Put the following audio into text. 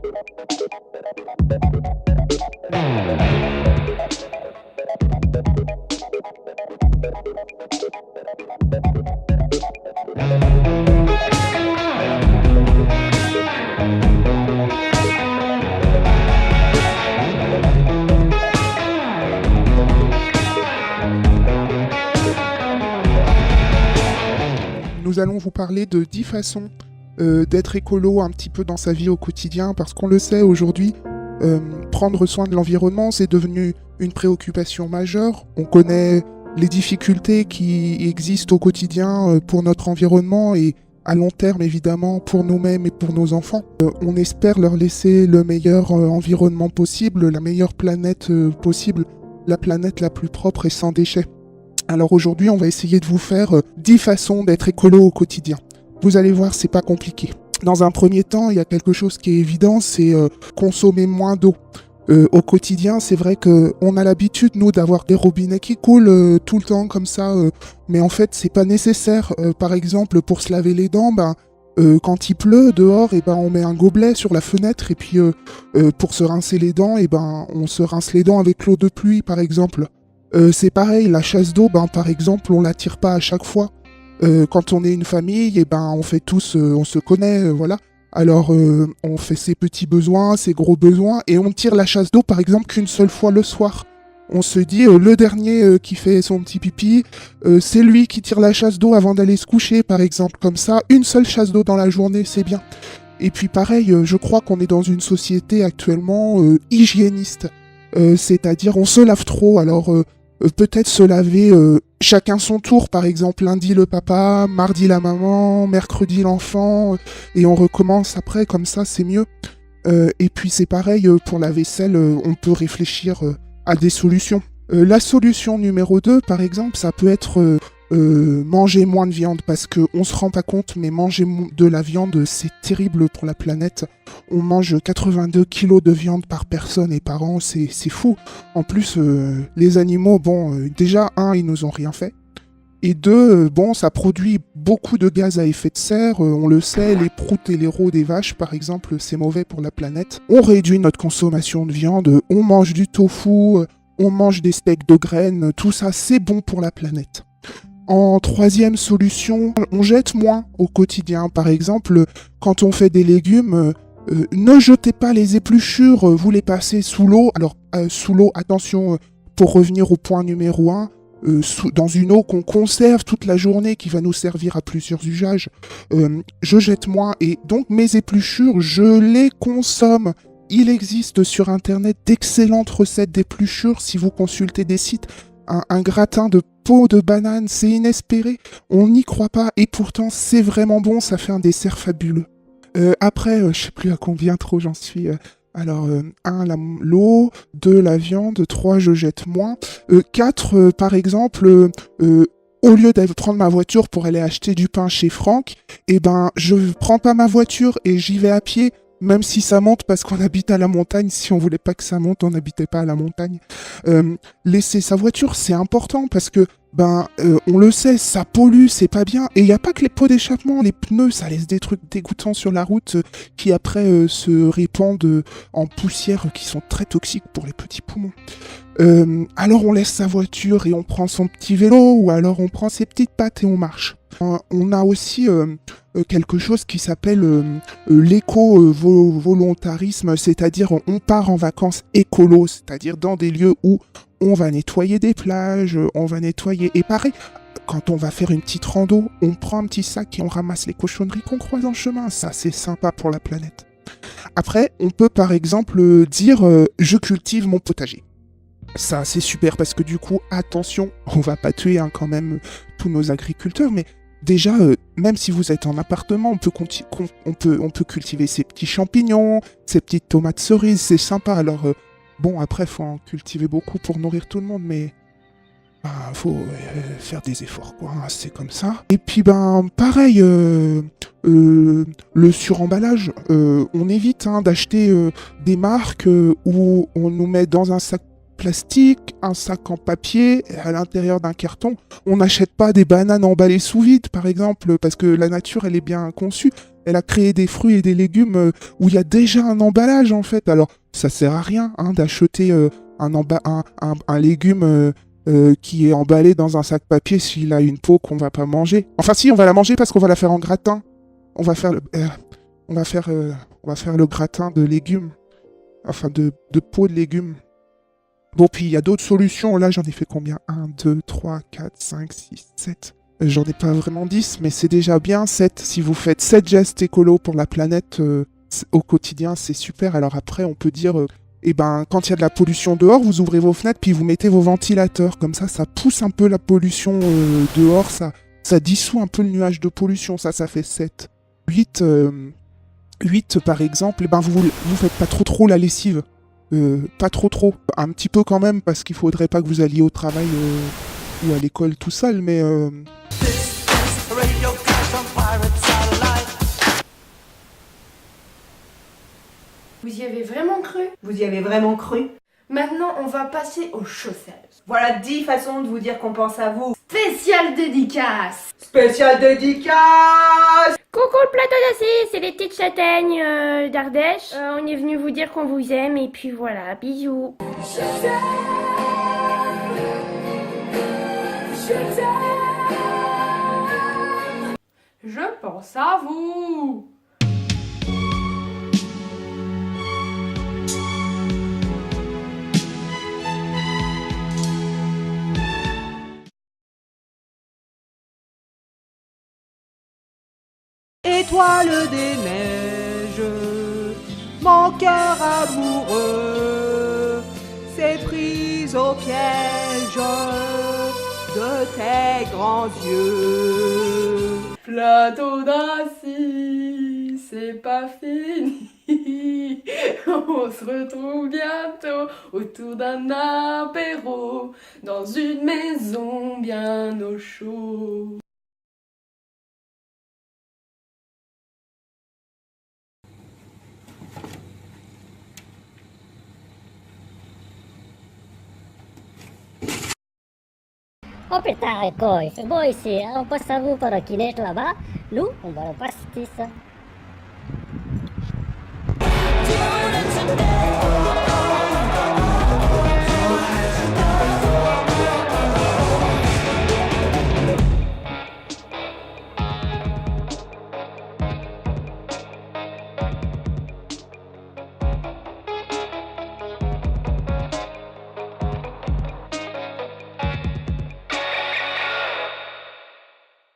Nous allons vous parler de 10 façons d'être écolo un petit peu dans sa vie au quotidien, parce qu'on le sait aujourd'hui, prendre soin de l'environnement, c'est devenu une préoccupation majeure. On connaît les difficultés qui existent au quotidien pour notre environnement et à long terme, évidemment, pour nous-mêmes et pour nos enfants. On espère leur laisser le meilleur environnement possible, la meilleure planète possible, la planète la plus propre et sans déchets. Alors aujourd'hui, on va essayer de vous faire 10 façons d'être écolo au quotidien. Vous allez voir, c'est pas compliqué. Dans un premier temps, il y a quelque chose qui est évident, c'est consommer moins d'eau. Au quotidien, c'est vrai qu'on a l'habitude, nous, d'avoir des robinets qui coulent tout le temps comme ça, mais en fait, c'est pas nécessaire. Par exemple, pour se laver les dents, quand il pleut dehors, on met un gobelet sur la fenêtre, et puis pour se rincer les dents, on se rince les dents avec l'eau de pluie, par exemple. C'est pareil, la chasse d'eau, par exemple, on la tire pas à chaque fois. Quand on est une famille, on fait tous, on se connaît, voilà. Alors, on fait ses petits besoins, ses gros besoins, et on tire la chasse d'eau, par exemple, qu'une seule fois le soir. On se dit, le dernier qui fait son petit pipi, c'est lui qui tire la chasse d'eau avant d'aller se coucher, par exemple. Comme ça, une seule chasse d'eau dans la journée, c'est bien. Et puis pareil, je crois qu'on est dans une société actuellement hygiéniste. C'est-à-dire, on se lave trop, alors... peut-être se laver chacun son tour, par exemple lundi le papa, mardi la maman, mercredi l'enfant, et on recommence après, comme ça c'est mieux. Et puis c'est pareil pour la vaisselle, on peut réfléchir à des solutions. La solution numéro 2, par exemple, ça peut être manger moins de viande, parce qu'on se rend pas compte, mais manger de la viande, c'est terrible pour la planète. On mange 82 kilos de viande par personne et par an, c'est fou. En plus, les animaux, déjà, ils nous ont rien fait. Et deux, ça produit beaucoup de gaz à effet de serre, on le sait, les proutes et les rots des vaches, par exemple, c'est mauvais pour la planète. On réduit notre consommation de viande, on mange du tofu, on mange des steaks de graines, tout ça, c'est bon pour la planète. En troisième solution, on jette moins au quotidien. Par exemple, quand on fait des légumes, ne jetez pas les épluchures, vous les passez sous l'eau. Alors, sous l'eau, attention, pour revenir au point numéro 1, dans une eau qu'on conserve toute la journée, qui va nous servir à plusieurs usages. Je jette moins, et donc mes épluchures, je les consomme. Il existe sur Internet d'excellentes recettes d'épluchures si vous consultez des sites. Un gratin de peau de banane, c'est inespéré, on n'y croit pas, et pourtant c'est vraiment bon, ça fait un dessert fabuleux. Après, je sais plus à combien trop j'en suis. Alors, 1, l'eau, 2, la viande, 3, je jette moins. 4, par exemple, au lieu de prendre ma voiture pour aller acheter du pain chez Franck, je prends pas ma voiture et j'y vais à pied. Même si ça monte parce qu'on habite à la montagne, si on voulait pas que ça monte, on n'habitait pas à la montagne. Laisser sa voiture, c'est important parce que, on le sait, ça pollue, c'est pas bien. Et il n'y a pas que les pots d'échappement, les pneus, ça laisse des trucs dégoûtants sur la route qui après se répandent en poussière qui sont très toxiques pour les petits poumons. Alors on laisse sa voiture et on prend son petit vélo, ou alors on prend ses petites pattes et on marche. On a aussi quelque chose qui s'appelle l'éco-volontarisme, c'est-à-dire on part en vacances écolo, c'est-à-dire dans des lieux où on va nettoyer des plages, on va nettoyer... Et pareil, quand on va faire une petite rando, on prend un petit sac et on ramasse les cochonneries qu'on croise en chemin. Ça, c'est sympa pour la planète. Après, on peut par exemple dire je cultive mon potager. Ça, c'est super parce que du coup, attention, on va pas tuer quand même tous nos agriculteurs, mais déjà, même si vous êtes en appartement, on peut cultiver ces petits champignons, ces petites tomates cerises, c'est sympa. Alors, après, faut en cultiver beaucoup pour nourrir tout le monde, mais faut faire des efforts, quoi. Hein, c'est comme ça. Et puis, pareil, le suremballage, on évite d'acheter des marques où on nous met dans un sac plastique, un sac en papier, à l'intérieur d'un carton. On n'achète pas des bananes emballées sous vide, par exemple, parce que la nature, elle est bien conçue. Elle a créé des fruits et des légumes où il y a déjà un emballage en fait. Alors ça sert à rien d'acheter un légume qui est emballé dans un sac papier s'il a une peau qu'on va pas manger. Enfin si, on va la manger parce qu'on va la faire en gratin. On va faire on va faire le gratin de légumes. Enfin de peau de légumes. Bon, puis il y a d'autres solutions. Là, j'en ai fait combien? 1, 2, 3, 4, 5, 6, 7. J'en ai pas vraiment 10, mais c'est déjà bien 7. Si vous faites 7 gestes écolos pour la planète au quotidien, c'est super. Alors après, on peut dire, eh ben, quand il y a de la pollution dehors, vous ouvrez vos fenêtres, puis vous mettez vos ventilateurs. Comme ça pousse un peu la pollution dehors. Ça dissout un peu le nuage de pollution. Ça fait 7. 8, par exemple, eh ben, vous faites pas trop la lessive. Pas trop. Un petit peu quand même, parce qu'il faudrait pas que vous alliez au travail ou à l'école tout seul, mais... Vous y avez vraiment cru? Vous y avez vraiment cru? Maintenant, on va passer aux choses sérieuses. Voilà 10 façons de vous dire qu'on pense à vous. Spécial dédicace! Spécial dédicace! Coucou le plateau d'Assy, c'est les petites châtaignes d'Ardèche. On est venu vous dire qu'on vous aime et puis voilà, bisous. Je pense à vous! Étoile des neiges, mon cœur amoureux s'est pris au piège de tes grands yeux. Plateau d'Assy, c'est pas fini. On se retrouve bientôt autour d'un apéro dans une maison bien au chaud. Oh putain, quoi, il fait beau ici, hein. On passe à vous pendant qu'il neige là-bas. Nous, on va au pastis.